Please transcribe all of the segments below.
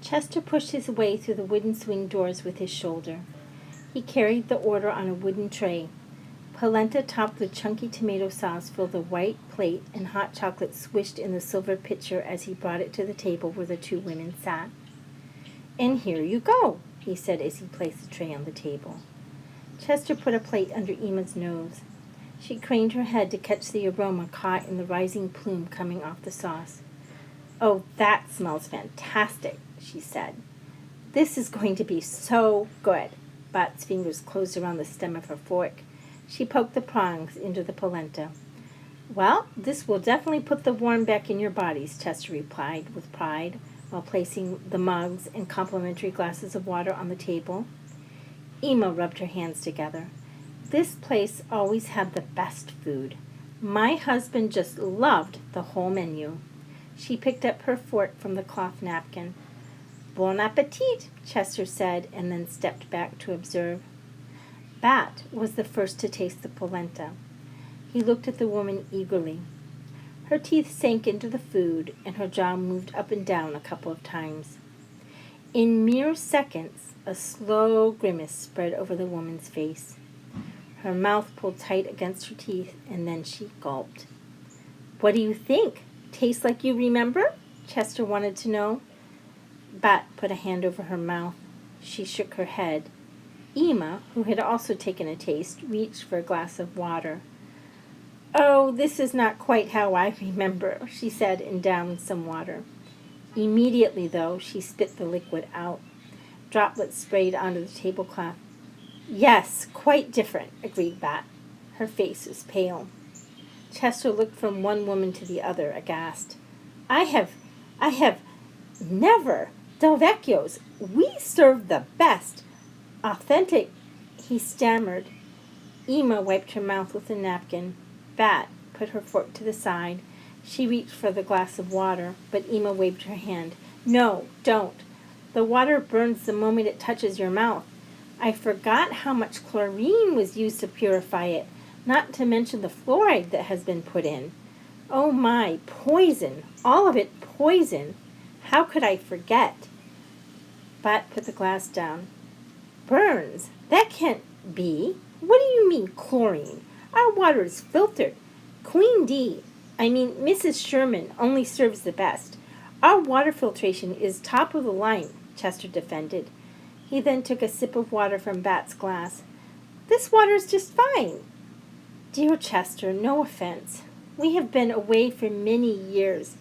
Chester pushed his way through the wooden swing doors with his shoulder. He carried the order on a wooden tray. Polenta topped with chunky tomato sauce filled a white plate, and hot chocolate swished in the silver pitcher as he brought it to the table where the two women sat. "And here you go," he said as he placed the tray on the table. Chester put a plate under Emma's nose. She craned her head to catch the aroma caught in the rising plume coming off the sauce. "Oh, that smells fantastic," she said. "This is going to be so good." Bat's fingers closed around the stem of her fork. She poked the prongs into the polenta. "Well, this will definitely put the warmth back in your bodies," Chester replied with pride, while placing the mugs and complimentary glasses of water on the table. Emma rubbed her hands together. "This place always had the best food. My husband just loved the whole menu." She picked up her fork from the cloth napkin. "Bon appetit," Chester said, and then stepped back to observe. Bat was the first to taste the polenta. He looked at the woman eagerly. Her teeth sank into the food, and her jaw moved up and down a couple of times. In mere seconds, a slow grimace spread over the woman's face. Her mouth pulled tight against her teeth, and then she gulped. "What do you think? Tastes like you remember?" Chester wanted to know. Bat put a hand over her mouth. She shook her head. Emma, who had also taken a taste, reached for a glass of water. "Oh, this is not quite how I remember," she said, and downed some water. Immediately, though, she spit the liquid out. Droplets sprayed onto the tablecloth. "Yes, quite different," agreed Bat. Her face was pale. Chester looked from one woman to the other, aghast. I have never. Delvecchio's. We serve the best. Authentic," he stammered. Emma wiped her mouth with a napkin. Bat put her fork to the side. She reached for the glass of water, but Emma waved her hand. "No, don't. The water burns the moment it touches your mouth. I forgot how much chlorine was used to purify it, not to mention the fluoride that has been put in. Oh my, poison. All of it poison. How could I forget?" Bat put the glass down. "Burns? That can't be. What do you mean, chlorine? Our water is filtered. Mrs. Sherman only serves the best. Our water filtration is top of the line," Chester defended. He then took a sip of water from Bat's glass. "This water is just fine." "Dear Chester, no offense. We have been away for many years."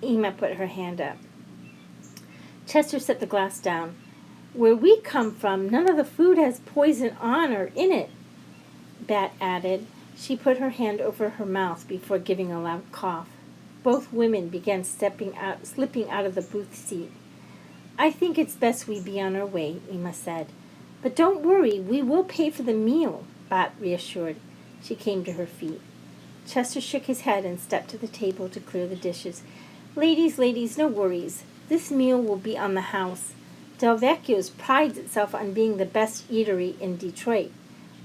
Emma put her hand up. Chester set the glass down. "Where we come from, none of the food has poison on or in it," Bat added. She put her hand over her mouth before giving a loud cough. Both women began slipping out of the booth seat. "I think it's best we be on our way," Emma said. "But don't worry, we will pay for the meal," Bat reassured. She came to her feet. Chester shook his head and stepped to the table to clear the dishes. Ladies, no worries. This meal will be on the house. Delvecchio's prides itself on being the best eatery in Detroit.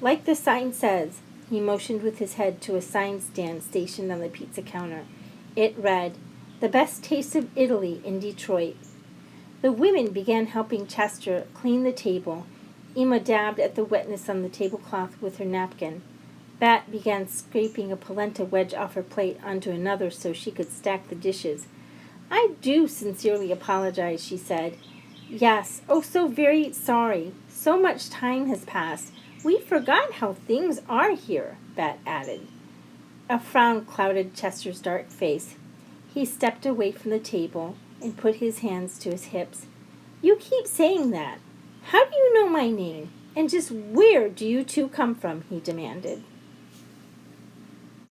Like the sign says," he motioned with his head to a sign stand stationed on the pizza counter. It read, "The best taste of Italy in Detroit." The women began helping Chester clean the table. Emma dabbed at the wetness on the tablecloth with her napkin. Bat began scraping a polenta wedge off her plate onto another so she could stack the dishes. "I do sincerely apologize," she said. "Yes, oh, so very sorry. So much time has passed. We forgot how things are here," Bat added. A frown clouded Chester's dark face. He stepped away from the table and put his hands to his hips. "You keep saying that. How do you know my name? And just where do you two come from?" he demanded.